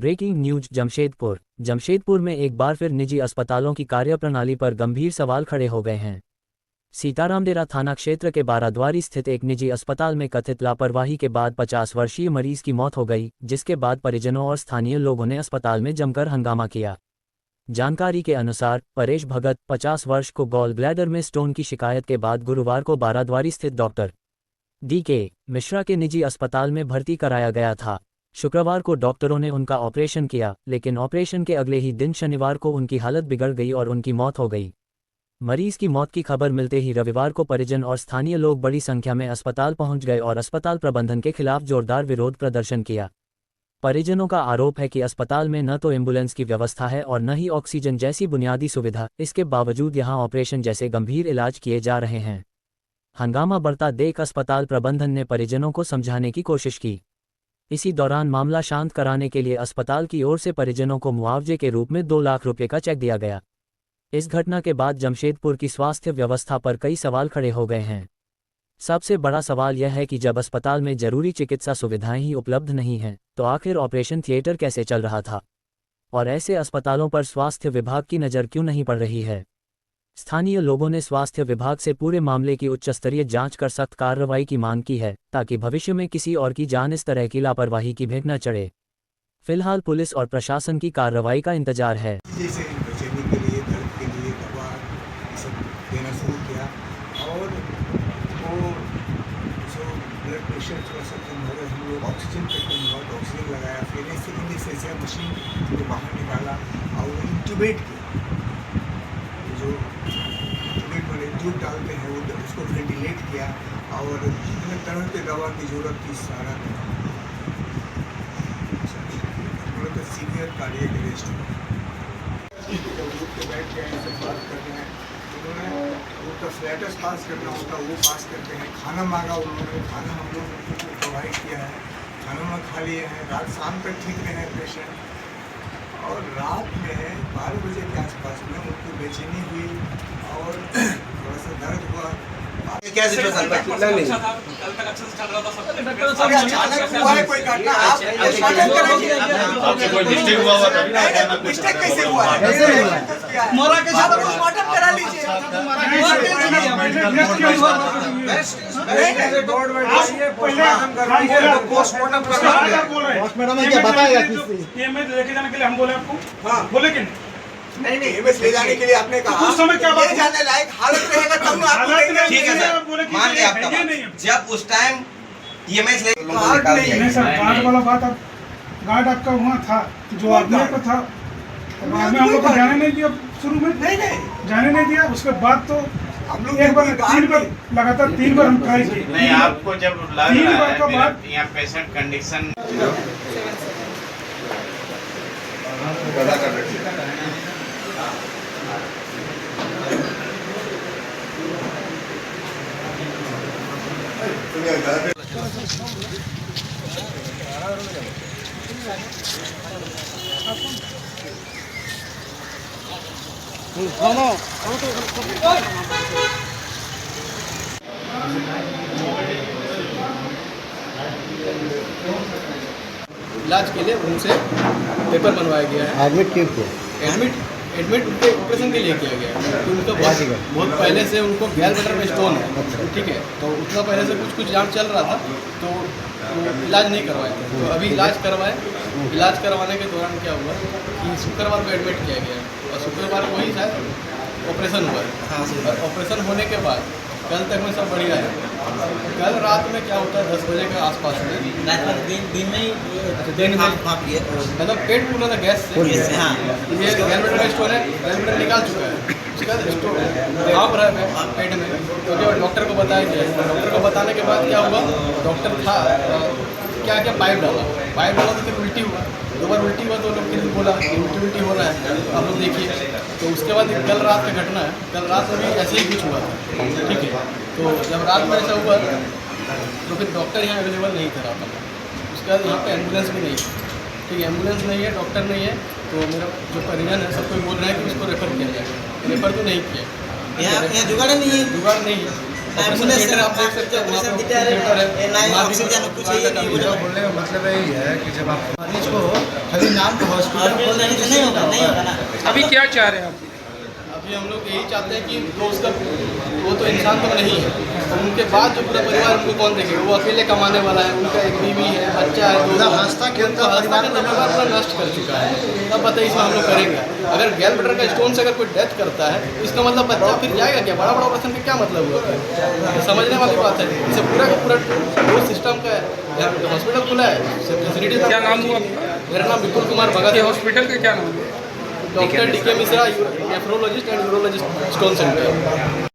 Breaking news Jamshedpur में एक बार फिर निजी अस्पतालों की कार्यप्रणाली पर गंभीर सवाल खड़े हो गए हैं। सीतारामडेरा थाना क्षेत्र के बाराद्वारी स्थित एक निजी अस्पताल में कथित लापरवाही के बाद 50 वर्षीय मरीज की मौत हो गई, जिसके बाद परिजनों और स्थानीय लोगों ने अस्पताल में जमकर हंगामा किया। जानकारी के अनुसार परेश भगत 50 वर्ष को गॉल ब्लैडर में स्टोन की शिकायत के बाद गुरुवार को बाराद्वारी स्थित डॉक्टर DK मिश्रा के निजी अस्पताल में भर्ती कराया गया था। शुक्रवार को डॉक्टरों ने उनका ऑपरेशन किया, लेकिन ऑपरेशन के अगले ही दिन शनिवार को उनकी हालत बिगड़ गई और उनकी मौत हो गई। मरीज की मौत की खबर मिलते ही रविवार को परिजन और स्थानीय लोग बड़ी संख्या में अस्पताल पहुंच गए और अस्पताल प्रबंधन के खिलाफ जोरदार विरोध प्रदर्शन किया। परिजनों का आरोप है कि अस्पताल में न तो एम्बुलेंस की व्यवस्था है और न ही ऑक्सीजन जैसी बुनियादी सुविधा, इसके बावजूद यहां ऑपरेशन जैसे गंभीर इलाज किए जा रहे हैं। हंगामा बढ़ता देख अस्पताल प्रबंधन ने परिजनों को समझाने की कोशिश की। इसी दौरान मामला शांत कराने के लिए अस्पताल की ओर से परिजनों को मुआवजे के रूप में 2 लाख रुपये का चेक दिया गया। इस घटना के बाद जमशेदपुर की स्वास्थ्य व्यवस्था पर कई सवाल खड़े हो गए हैं। सबसे बड़ा सवाल यह है कि जब अस्पताल में जरूरी चिकित्सा सुविधाएं ही उपलब्ध नहीं हैं, तो आखिर ऑपरेशन थिएटर कैसे चल रहा था? और ऐसे अस्पतालों पर स्वास्थ्य विभाग की नज़र क्यों नहीं पड़ रही है? स्थानीय लोगों ने स्वास्थ्य विभाग से पूरे मामले की उच्चस्तरीय जांच कर सख्त कार्रवाई की मांग की है, ताकि भविष्य में किसी और की जान इस तरह की लापरवाही की भेंट न चढ़े। फिलहाल पुलिस और प्रशासन की कार्रवाई का इंतजार है। जैसे बेचैनी के लिए, दर्द के लिए दवा सब देना शुरू किया और वो जो ब्लड प्रेशर थोड़ा सा कम हो गया, हम लोग ऑक्सीजन पे कम हुआ तो ऑक्सीजन लगाया, फिर ऐसे मशीन को बाहर निकाला और इंट्यूबेट किया। जो इंट्यूबेट वाले ट्यूब डालते हैं वो उसको वेंटिलेट किया और तरह के दवा की जरूरत थी सारा तो सीनियर कार्डियक अरेस्ट ग्रुप के बैठ के इनसे बात कर रहे हैं। उन्होंने उनका फ्लैटस पास करना होता वो पास करते हैं। खाना मांगा उन्होंने, खाना हम लोग उनको प्रोवाइड किया है, खाना खा लिए हैं। रात शाम तक ठीक रहे हैं पेशेंट और रात में 12 बजे के आसपास में उनको बेचैनी हुई और थोड़ा सा दर्द हुआ। क्या सिचुएशन था? कल तक अच्छा से चल रहा था सब। अभी अचानक हुआ है कोई घटना, आप पोस्टमार्टम कराइए। आपसे कोई मिस्टेक हुआ होगा तभी? मिस्टेक कैसे हुआ है? कैसे हुआ? मोरा के साथ पोस्टमार्टम करा लीजिए। पोस्टमार्टम क्या बताएगा किससे? एमएस लेके जाने के लिए हम बोले आपको। हाँ बोले कि नहीं एमएस ले जाने के लिए आपने कहा उस समय क्या बात ले जाने लायक हालत रहेगा तब आपको लेंगे। ठीक है सर, मान लिया आपका बात। जब उस टाइम EMS ले निकाल दिया। नहीं सर, गार्ड वाला बात अब गार्ड आपका वहाँ था जो आदमी का था, बाद में हम लोग को जाने नहीं दिया। शुरू में नहीं जाने नहीं दिया, उसके बाद तो हम लोग एक बार 3 बार लगातार 3 बार हम ट्राई किए। नहीं, आपको जब लग 3 रहा बार का है बाद यहाँ पेशेंट कंडीशन इलाज के लिए उनसे पेपर बनवाया गया है। एडमिट क्यों किया? एडमिट उनके ऑपरेशन के लिए किया गया है, क्योंकि उनका बहुत पहले से उनको गैल ब्लैडर में स्टोन है। ठीक है, तो उतना पहले से कुछ जांच चल रहा था, तो इलाज नहीं करवाए थे। तो अभी इलाज करवाए। इलाज करवाने के दौरान क्या हुआ कि शुक्रवार को एडमिट किया गया और शुक्रवार को ही शायद ऑपरेशन हुआ है। और ऑपरेशन होने के बाद कल तक में सब बढ़िया है। कल रात में क्या होता है, 10 बजे के आसपास में दिन में मतलब पेट फूला था गैस से। ये गैल ब्लैडर स्टोन है, गैल ब्लैडर निकाल चुका है, उसका स्टोन आप रहा है पेट में। तो जब डॉक्टर को बताया गया, डॉक्टर को बताने के बाद क्या हुआ, डॉक्टर था क्या पाइप डाला तो फिर उल्टी हुआ। 2 बार उल्टी हुआ तो लोग फिर बोला उल्टी हो रहा है, आप लोग देखिए। तो उसके बाद कल रात का घटना है, कल रात में भी ऐसे ही कुछ हुआ था। ठीक है, तो जब रात में ऐसा हुआ तो फिर डॉक्टर यहाँ अवेलेबल नहीं था रात में। उसके बाद यहाँ पे एम्बुलेंस भी नहीं है। ठीक है, एम्बुलेंस नहीं है, डॉक्टर नहीं है, तो मेरा जो परिजन है सब कोई बोल रहा है कि उसको रेफ़र किया जाए। रेफ़र तो नहीं किया, यहाँ जुगाड़ नहीं है। जुगाड़ नहीं है। एम्बुलेंस आप देख सकते हैं, ऑक्सीजन ऑक्सीजन कुछ बोलने का मतलब यही है कि जब आप मरीज को खाली नाम को हॉस्पिटल खोलने से नहीं होगा ना। अभी क्या चाह रहे हैं आप? अभी हम लोग यही चाहते हैं कि तो उसका वो तो इंसान तो नहीं है, तो उनके बाद जो पूरा परिवार उनको कौन देखेगा? वो अकेले कमाने वाला है, उनका एक बीवी है, बच्चा है, पूरा हंसता खेलता परिवार पूरा नष्ट कर चुका है। तब बताइए इसमें हम लोग करेंगे? अगर गैल ब्लैडर का स्टोन से अगर कोई डेथ करता है तो इसका मतलब बच्चा फिर जाएगा क्या? बड़ा बड़ा ऑपरेशन का क्या मतलब हुआ? तो समझने वाली बात है। इसे पूरा का पूरा वो सिस्टम का हॉस्पिटल खुला है, फैसिलिटीज। क्या नाम हुआ? मेरा नाम विपुल कुमार भगत ये है। हॉस्पिटल का क्या नाम है? Doctor DK Mishra, nephrologist and urologist, stone centre.